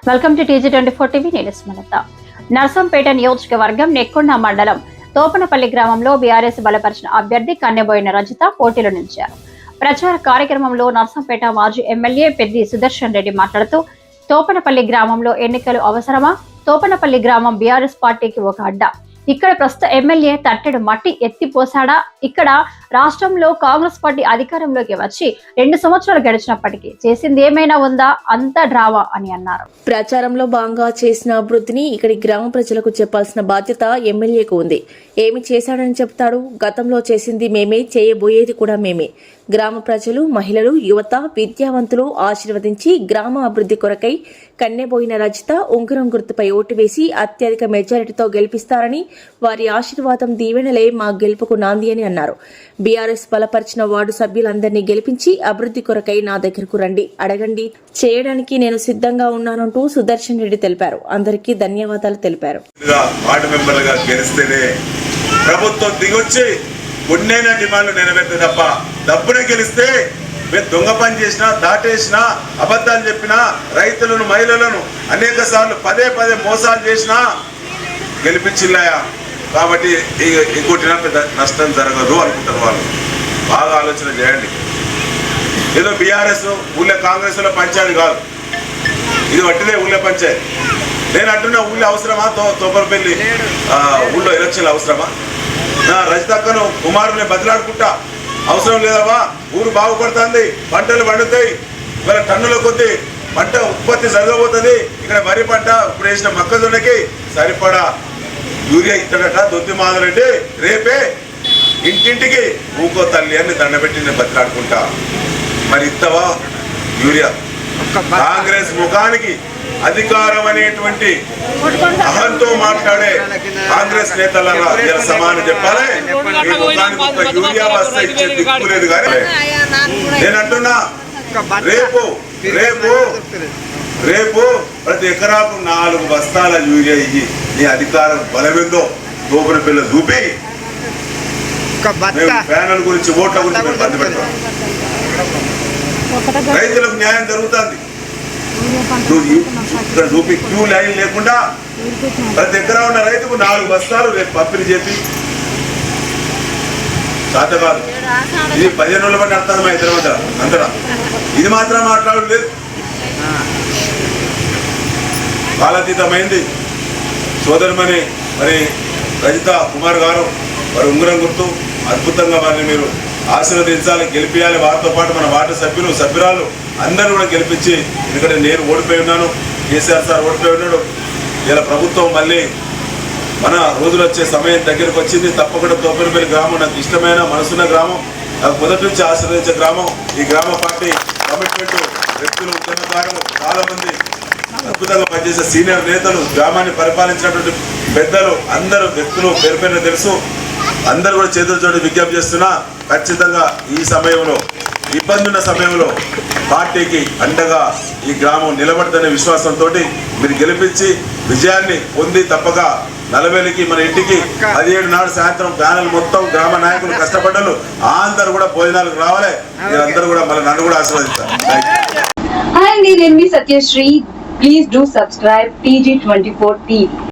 Welcome to TG24 TV. నేను స్మలత. నర్సంపేట నియోజకవర్గం నెక్కొండ మండలం తోపనపల్లి గ్రామంలో బీఆర్ఎస్ బలపరిచిన అభ్యర్థి కన్నెబోయిన రజిత పోటీలో నిలిచారు. ప్రచార కార్యక్రమంలో నర్సంపేట మాజీ ఎమ్మెల్యే పెద్ది సుదర్శన్ రెడ్డి మాట్లాడుతూ, తోపనపల్లి గ్రామంలో ఎన్నికలు అవసరమా? తోపనపల్లి గ్రామం బీఆర్ఎస్ పార్టీకి ఒక అడ్డా. ఇక్కడ ప్రస్తుత ఎమ్మెల్యే తట్టెడు మట్టి ఎత్తిపోసాడా? ఇక్కడ రాష్ట్రంలో కాంగ్రెస్ పార్టీ అధికారంలోకి వచ్చి 2 సంవత్సరాలు గడిచినప్పటికీ చేసింది ఏమైనా ఉందా? అంతా డ్రామా అని అన్నారు. ప్రచారంలో భాగంగా చేసిన అభివృద్ధిని ఇక్కడి గ్రామ ప్రజలకు చెప్పాల్సిన బాధ్యత ఎమ్మెల్యేకు ఉంది. ఏమి చేశాడని చెప్తాడు? గతంలో చేసింది మేమే, చేయబోయేది కూడా మేమే. గ్రామ ప్రజలు, మహిళలు, యువత, విద్యావంతులు ఆశీర్వదించి గ్రామ అభివృద్ధి కొరకై కన్నెబోయిన రజిత ఉంగరం గుర్తుపై ఓటు వేసి అత్యధిక మెజారిటీతో గెలిపిస్తారని, వారి ఆశీర్వాదం దీవెనలే మా గెలుపుకు నాంది అని అన్నారు. బీఆర్ఎస్ బలపరిచిన వార్డు సభ్యులందరినీ గెలిపించి అభివృద్ధి కొరకై నా దగ్గరకు రండి, అడగండి, చేయడానికి నేను సిద్ధంగా ఉన్నానంటూ సుదర్శన్ రెడ్డి తెలిపారు. అందరికీ ధన్యవాదాలు తెలిపారు. ప్రభుత్వం దిగొచ్చి కొన్నైనా డిమాండ్లు నెరవేర్తే తప్ప డబ్బునే గెలిస్తే మేము దొంగ పని చేసినా, దాటేసినా, అబద్ధాలు చెప్పినా, రైతులను, మహిళలను అనేక సార్లు పదే మోసాలు చేసినా గెలిపించిల్లాయా. కాబట్టి ఇంకోటినా పెద్ద నష్టం జరగదు అనుకుంటారు వాళ్ళు. బాగా ఆలోచన చేయండి. ఏదో బీఆర్ఎస్ ఊళ్ళో కాంగ్రెస్లో పంచాయతీ కాదు, ఇది వట్టిదే ఊళ్ళో పంచాయతీ. నేను అంటున్నా ఊళ్ళో అవసరమా? తోపనపల్లి ఊళ్ళో ఎలక్షన్లు అవసరమా? నా రజితక్కను కుమారుని బదిలాడుకుంటా అవసరం లేదవా? ఊరు బాగుపడుతుంది, పంటలు పండుతాయి, ఇవాళ టన్నుల కొద్దీ పంట ఉత్పత్తి జరగబోతుంది. ఇక్కడ వరి పంట ఇప్పుడు వేసిన మొక్కజొన్నకి సరిపడా యూరియా ఇస్తాడట దొద్ది మాదలంటే రేపే ఇంటింటికి ఊకో తల్లి అని దండబెట్టి నేను బతిలాడుకుంటా. మరి ఇస్తావా యూరియా? కాంగ్రెస్ ముఖానికి అధికారం అనేటువంటి అహంతో మాట్లాడే కాంగ్రెస్ నేతలారా సమానం చెప్పాలి. ఈ ముఖానికి ఒక యూరియా బస్తా ఇచ్చే దిక్కులేదు. కానీ నేను అంటున్నా రేపు ప్రతి ఎకరాకు 4 బస్తాల యూరియా ఇయ్యి. నీ అధికారం బలమేందో తోపనపల్లి చూపి ప్యానల్ గురించి, ఓట్ల గురించి మేము బంద్ పెడతాం. రైతులకు న్యాయం జరుగుతుంది. చూపి క్యూ లైన్ లేకుండా ప్రతి ఎకరా ఉన్న రైతుకు 4 బస్తాలు రేపు పంపిణీ చేసి సాధ్య కాదు. ఇది 15 రోజుల బట్టి అర్థం మా ఇద్దరు మధ్య అంతరా. ఇది మాత్రం మాట్లాడలేదు. కాలాతీతమైంది. సోదరుమని మరి రజిత కుమార్ గారు మరి ఉంగరం గుర్తు అద్భుతంగా వారిని మీరు ఆశీర్వదించాలి, గెలిపించాలి. వారితో పాటు మన వార్డు సభ్యులు, సభ్యురాలు అందరూ కూడా గెలిపించి, ఎందుకంటే నేను ఓడిపోయి ఉన్నాను, కేసీఆర్ సార్ ఓడిపోయి ఉన్నాడు. ఇలా ప్రభుత్వం మళ్ళీ మన రోజులు వచ్చే సమయం దగ్గరకు వచ్చింది. తప్పకుండా తోపనపల్లి గ్రామం నాకు ఇష్టమైన మనసున్న గ్రామం, నాకు మొదటి నుంచి ఆశీర్వదించే గ్రామం. ఈ గ్రామ పార్టీ కమిట్మెంట్, వ్యక్తులు, ఉద్యమకారులు, చాలా మంది అద్భుతంగా పనిచేసే సీనియర్ నేతలు, గ్రామాన్ని పరిపాలించినటువంటి పెద్దలు, అందరూ వ్యక్తులు పేరు పేరున తెలుసు. అందరూ కూడా చేతులు చోటు విజ్ఞప్తి చేస్తున్నా, ఖచ్చితంగా ఈ సమయంలో, ఇబ్బంది ఉన్న సమయంలో పార్టీకి అండగా ఈ గ్రామం నిలబడదనే విశ్వాసంతో మీరు గెలిపించి విజయాన్ని పొంది తప్పక 40కి మన ఇంటికి 17 నాడు సాయంత్రం ప్యానల్ మొత్తం గ్రామ నాయకులు కష్టపడ్డారు. అందరూ కూడా భోజనాలకు రావాలి. మీరందరూ కూడా మళ్ళీ నన్ను కూడా ఆశీర్వదిస్తారు. హాయ్ అండి, నేను మీ Satyasri. Please do subscribe TG24 TV.